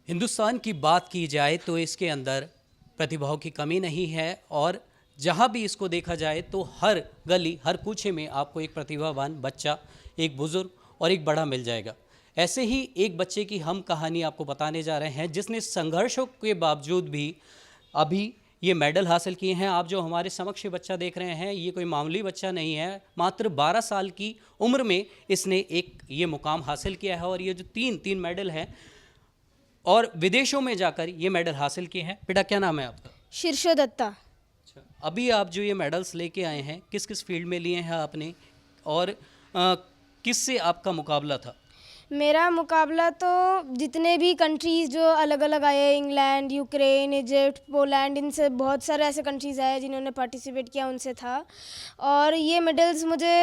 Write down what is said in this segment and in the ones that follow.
हिंदुस्तान की बात की जाए तो इसके अंदर प्रतिभाओं की कमी नहीं है और जहाँ भी इसको देखा जाए तो हर गली हर कूचे में आपको एक प्रतिभावान बच्चा, एक बुज़ुर्ग और एक बड़ा मिल जाएगा। ऐसे ही एक बच्चे की हम कहानी आपको बताने जा रहे हैं जिसने संघर्षों के बावजूद भी अभी ये मेडल हासिल किए हैं। आप जो हमारे समक्ष ये बच्चा देख रहे हैं ये कोई मामूली बच्चा नहीं है। मात्र 12 साल की उम्र में इसने एक ये मुकाम हासिल किया है और ये जो तीन मेडल हैं और विदेशों में जाकर ये मेडल हासिल किए हैं। बेटा क्या नाम है आपका? शीर्षो दत्ता। अच्छा, अभी आप जो ये मेडल्स लेके आए हैं किस किस फील्ड में लिए हैं आपने और किससे आपका मुकाबला था? मेरा मुकाबला तो जितने भी कंट्रीज़ जो अलग अलग आए, इंग्लैंड, यूक्रेन, इजिप्ट, पोलैंड, इनसे बहुत सारे ऐसे कंट्रीज़ आए जिन्होंने पार्टिसिपेट किया, उनसे था। और ये मेडल्स मुझे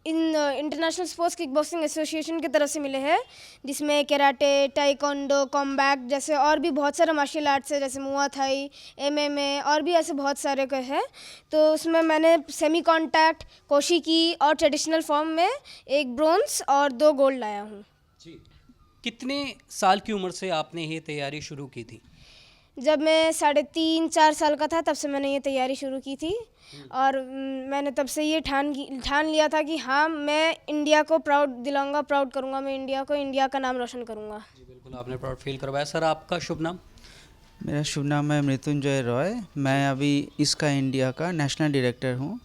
international sports kick boxing association की तरफ से मिले हैं, जिसमें कराटे, टाइकोंडो, कॉम्बैट जैसे और भी बहुत सारे मार्शल आर्ट्स है, जैसे मुआ थाई, एमएमए और भी ऐसे बहुत सारे के हैं। तो उसमें मैंने सेमी कॉन्टैक्ट, कोशिकी और ट्रेडिशनल फॉर्म में एक ब्रोंज और 2 गोल्ड लाया हूँ। जी, कितने साल की उम्र से आपने ये तैयारी शुरू की थी? जब मैं 3.5-4 साल का था तब से मैंने ये तैयारी शुरू की थी और मैंने तब से ये ठान लिया था कि हाँ, मैं इंडिया को प्राउड दिलाऊंगा, प्राउड करूंगा, मैं इंडिया का नाम रोशन करूंगा। जी बिल्कुल, आपने प्राउड फील करवाया। सर आपका शुभ नाम? मेरा शुभ नाम है मृत्युंजय रॉय। मैं अभी इसका इंडिया का नेशनल डायरेक्टर हूँ।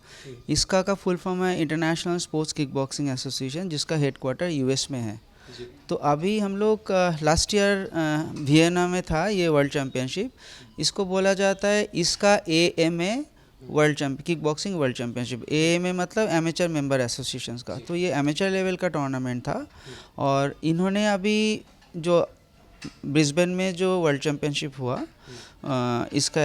इसका का फुल फॉर्म है international sports kick boxing association, जिसका हेडक्वार्टर यूएस में है। तो अभी हम लोग लास्ट ईयर वियना में था ये वर्ल्ड चैम्पियनशिप। इसको बोला जाता है इसका AMA world champion kick boxing world championship. AMA मतलब एमेचर मेंबर एसोसिएशंस का। तो ये एमेचर लेवल का टूर्नामेंट था और इन्होंने अभी जो ब्रिस्बेन में जो वर्ल्ड चैम्पियनशिप हुआ इसका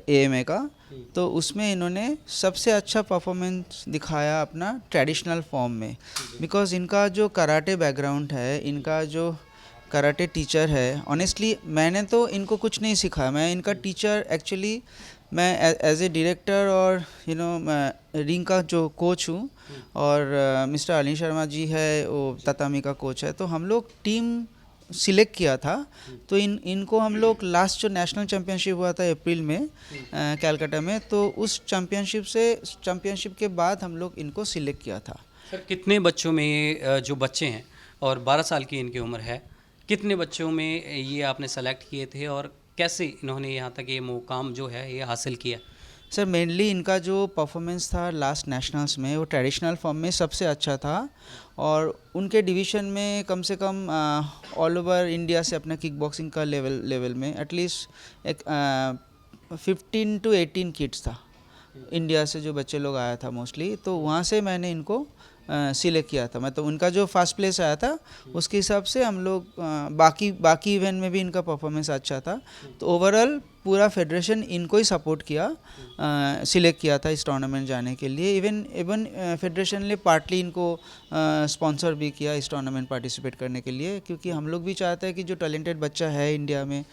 AMA का, तो उसमें इन्होंने सबसे अच्छा परफॉर्मेंस दिखाया अपना ट्रेडिशनल फॉर्म में। बिकॉज़ इनका जो कराटे बैकग्राउंड है, इनका जो कराटे टीचर है, ऑनेस्टली मैंने तो इनको कुछ नहीं सिखाया। मैं इनका टीचर एक्चुअली मैं एज ए डायरेक्टर और रिंग का जो कोच हूँ और मिस्टर अली शर्मा जी है वो ततामी का कोच है। तो हम लोग टीम सिलेक्ट किया था। तो इनको हम लोग लास्ट जो नेशनल चैम्पियनशिप हुआ था अप्रैल में कलकत्ता में, तो उस चैम्पियनशिप के बाद हम लोग इनको सिलेक्ट किया था। सर कितने बच्चों में ये जो बच्चे हैं और 12 साल की इनकी उम्र है, कितने बच्चों में ये आपने सेलेक्ट किए थे और कैसे इन्होंने यहाँ तक ये मुकाम जो है ये हासिल किया? सर मेनली इनका जो परफॉर्मेंस था लास्ट नेशनल्स में वो ट्रेडिशनल फॉर्म में सबसे अच्छा था और उनके डिवीज़न में कम से कम ऑल ओवर इंडिया से अपना किक बॉक्सिंग का लेवल में एटलीस्ट एक 15 to 18 किड्स था। इंडिया से जो बच्चे लोग आया था मोस्टली, तो वहाँ से मैंने इनको सिलेक्ट किया था। मतलब उनका जो फर्स्ट प्लेस आया था उसके हिसाब से हम लोग बाकी इवेंट में भी इनका परफॉर्मेंस अच्छा था। तो ओवरऑल पूरा फेडरेशन इनको ही सपोर्ट किया, सिलेक्ट किया था इस टूर्नामेंट जाने के लिए। इवन फेडरेशन ने पार्टली इनको स्पॉन्सर भी किया इस टूर्नामेंट पार्टिसिपेट करने के लिए, क्योंकि हम लोग भी चाहते हैं कि जो टैलेंटेड बच्चा है इंडिया में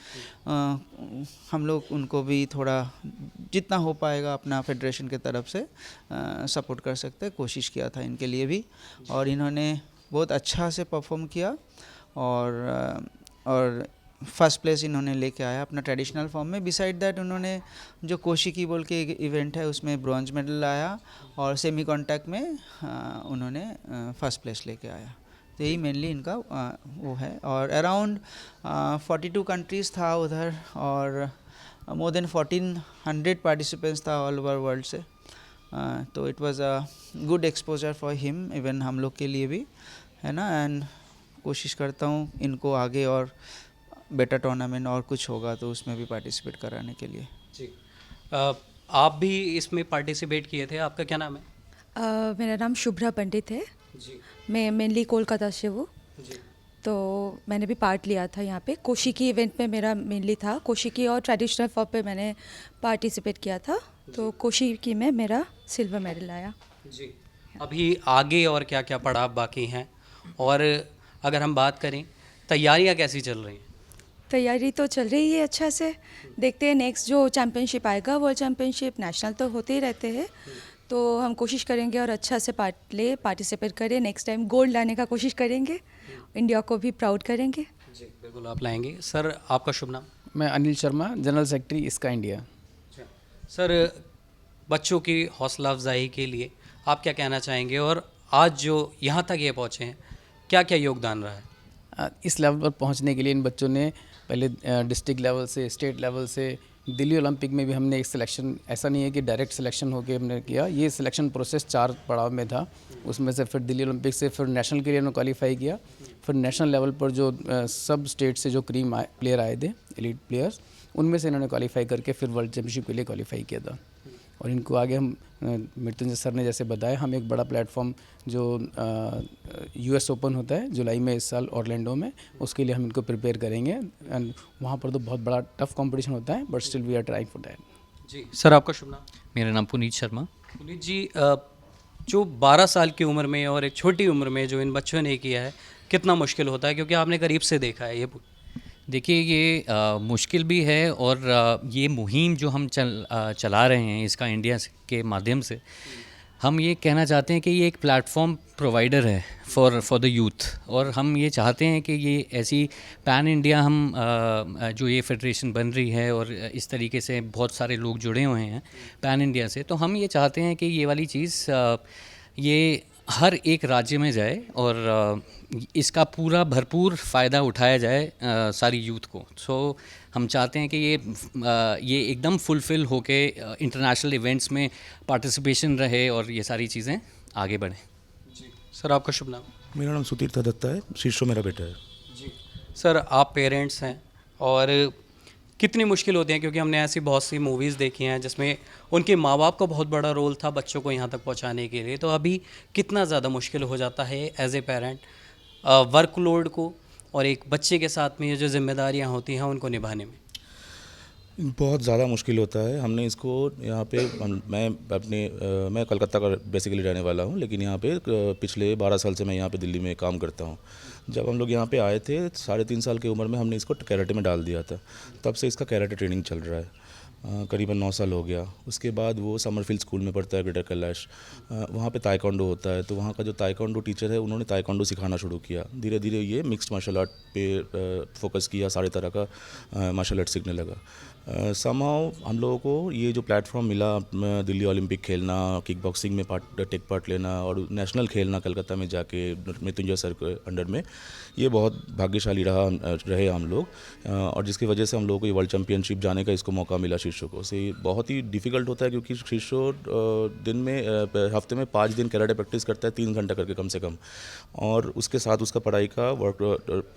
हम लोग उनको भी थोड़ा जितना हो पाएगा अपना फेडरेशन के तरफ से सपोर्ट कर सकते हैं। कोशिश किया था इनके लिए भी और इन्होंने बहुत अच्छा से परफॉर्म किया और फर्स्ट प्लेस इन्होंने लेके आया अपना ट्रेडिशनल फॉर्म में। बिसाइड दैट उन्होंने जो कोशिकी बोल के एक इवेंट है उसमें ब्रॉन्ज मेडल लाया और सेमी कॉन्टैक्ट में उन्होंने फर्स्ट प्लेस लेके आया। तो यही मेनली इनका वो है। और अराउंड 42 कंट्रीज़ था उधर और मोर देन 1400 पार्टिसिपेंट्स था ऑल ओवर वर्ल्ड से। तो it was a good exposure for him, even हम लोग के लिए भी, है ना। एंड कोशिश करता हूँ इनको आगे और बेटर टूर्नामेंट और कुछ होगा तो उसमें भी पार्टिसिपेट कराने के लिए। जी, आप भी इसमें पार्टिसिपेट किए थे, आपका क्या नाम है? मेरा नाम शुभ्रा पंडित है। जी मैं मेनली कोलकाता से हूँ। जी, तो मैंने भी पार्ट लिया था यहाँ पे। कोशिकी इवेंट में मेरा मेनली था, कोशिकी और ट्रेडिशनल फॉर्म पे मैंने पार्टिसिपेट किया था। तो कोशिकी में मेरा सिल्वर मेडल आया। जी, अभी आगे और क्या क्या पड़ाव बाकी हैं, और अगर हम बात करें तैयारियां कैसी चल रही हैं? तैयारी तो चल रही है अच्छा से। देखते हैं नेक्स्ट जो चैम्पियनशिप आएगा, वर्ल्ड चैम्पियनशिप, नेशनल तो होते ही रहते हैं, तो हम कोशिश करेंगे और अच्छा से पार्टिसिपेट करें। नेक्स्ट टाइम गोल्ड लाने का कोशिश करेंगे, इंडिया को भी प्राउड करेंगे। जी बिल्कुल, आप लाएंगे। सर, आपका शुभ नाम? मैं अनिल शर्मा, जनरल सेक्रेटरी इसका इंडिया। सर, बच्चों की हौसला अफजाई के लिए आप क्या कहना चाहेंगे, और आज जो यहाँ तक ये पहुँचे हैं क्या क्या योगदान रहा है? इस लेवल पर पहुंचने के लिए इन बच्चों ने पहले डिस्ट्रिक्ट लेवल से, स्टेट लेवल से, दिल्ली ओलंपिक में भी हमने एक सिलेक्शन, ऐसा नहीं है कि डायरेक्ट सिलेक्शन होकर हमने किया, ये सिलेक्शन प्रोसेस 4 पड़ाव में था। उसमें से फिर दिल्ली ओलंपिक से फिर नेशनल के लिए उन्होंने क्वालिफाई किया। फिर नेशनल लेवल पर जो सब स्टेट से जो प्लेयर आए थे, एलीट प्लेयर्स, उनमें से इन्होंने क्वालिफाई करके फिर वर्ल्ड चैम्पियनशिप के लिए क्वालिफाई किया था। और इनको आगे हम, मृत्युंजय सर ने जैसे बताया, हम एक बड़ा प्लेटफॉर्म जो US ओपन होता है जुलाई में इस साल ऑरलैंडो में, उसके लिए हम इनको प्रिपेयर करेंगे। एंड वहाँ पर तो बहुत बड़ा टफ कंपटीशन होता है, but still we are trying for that. जी सर, आपका शुभ नाम? मेरा नाम पुनीत शर्मा। पुनीत जी, जो 12 साल की उम्र में और एक छोटी उम्र में जो इन बच्चों ने किया है, कितना मुश्किल होता है, क्योंकि आपने करीब से देखा है ये? देखिए, ये मुश्किल भी है, और ये मुहिम जो हम चला रहे हैं इसका इंडिया के माध्यम से, हम ये कहना चाहते हैं कि ये एक प्लेटफॉर्म प्रोवाइडर है फॉर द यूथ। और हम ये चाहते हैं कि ये ऐसी पैन इंडिया हम जो ये फेडरेशन बन रही है, और इस तरीके से बहुत सारे लोग जुड़े हुए हैं पैन इंडिया से, तो हम ये चाहते हैं कि ये वाली चीज़ ये हर एक राज्य में जाए, और इसका पूरा भरपूर फ़ायदा उठाया जाए सारी यूथ को। सो हम चाहते हैं कि ये एकदम फुलफ़िल होके इंटरनेशनल इवेंट्स में पार्टिसिपेशन रहे, और ये सारी चीज़ें आगे बढ़ें। जी सर, आपका शुभ नाम? मेरा नाम सुतीर्थ दत्ता है, शिष्यो मेरा बेटा है। जी सर, आप पेरेंट्स हैं, और कितनी मुश्किल होती है, क्योंकि हमने ऐसी बहुत सी मूवीज़ देखी हैं जिसमें उनके माँ बाप का बहुत बड़ा रोल था बच्चों को यहाँ तक पहुँचाने के लिए, तो अभी कितना ज़्यादा मुश्किल हो जाता है एज ए पेरेंट वर्कलोड को और एक बच्चे के साथ में ये जो जिम्मेदारियाँ होती हैं उनको निभाने में? बहुत ज़्यादा मुश्किल होता है। हमने इसको यहाँ पे, मैं कलकत्ता का बेसिकली रहने वाला हूँ, लेकिन यहाँ पे पिछले 12 साल से मैं यहाँ पे दिल्ली में काम करता हूँ। जब हम लोग यहाँ पे आए थे 3.5 साल की उम्र में, हमने इसको कैरेटे में डाल दिया था। तब से इसका कैरेटे ट्रेनिंग चल रहा है, करीबन 9 साल हो गया। उसके बाद वो समरफील्ड स्कूल में पढ़ता है, ग्रेटर कैलाश, वहाँ पे ताइक्वांडो होता है। तो वहाँ का जो ताइक्वांडो टीचर है, उन्होंने ताइक्वांडो सिखाना शुरू किया। धीरे धीरे ये मिक्स्ड मार्शल आर्ट पे फोकस किया, सारे तरह का मार्शल आर्ट सीखने लगा। समहाउ हम लोगों को ये जो प्लेटफॉर्म मिला, दिल्ली ओलंपिक खेलना, किक बॉक्सिंग में टेक पार्ट लेना, और नेशनल खेलना कलकत्ता में जाके मृत्युंजय सर के अंडर में, ये बहुत भाग्यशाली रहे हम लोग, और जिसकी वजह से हम लोगों को ये वर्ल्ड चैम्पियनशिप जाने का इसको मौका मिला। शिष्यों को से बहुत ही डिफ़िकल्ट होता है, क्योंकि शिष्यों दिन में हफ्ते में 5 दिन कैराटे प्रैक्टिस करता है, 3 घंटा करके कम से कम, और उसके साथ उसका पढ़ाई का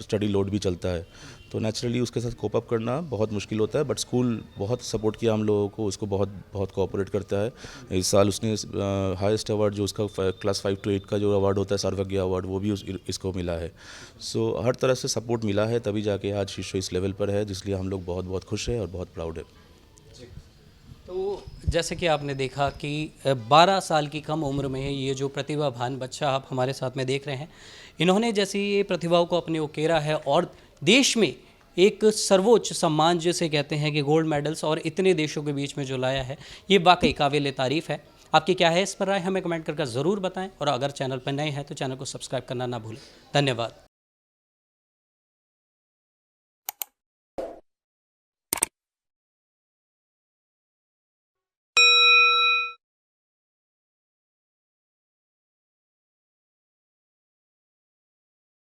स्टडी लोड भी चलता है। तो नेचुरली उसके साथ कोप अप करना बहुत मुश्किल होता है। बट स्कूल बहुत सपोर्ट किया हम लोगों को, उसको बहुत कोऑपरेट करता है। इस साल उसने हाईएस्ट अवार्ड जो उसका क्लास 5 to 8 का जो अवार्ड होता है, सर्वज्ञ अवार्ड, वो भी इसको मिला है। सो हर तरह से सपोर्ट मिला है, तभी जाके आज शिष्य इस लेवल पर है, जिसलिए हम लोग बहुत खुश हैं और बहुत प्राउड है। तो जैसे कि आपने देखा कि 12 साल की कम उम्र में ये जो प्रतिभावान बच्चा आप हमारे साथ में देख रहे हैं, इन्होंने जैसे ये प्रतिभाओं को अपने उकेरा है, और देश में एक सर्वोच्च सम्मान जिसे कहते हैं कि गोल्ड मेडल्स और इतने देशों के बीच में जो लाया है, ये वाकई काबिल तारीफ़ है। आपकी क्या है इस पर राय, हमें कमेंट करके ज़रूर बताएं, और अगर चैनल पर नए हैं तो चैनल को सब्सक्राइब करना ना भूलें। धन्यवाद।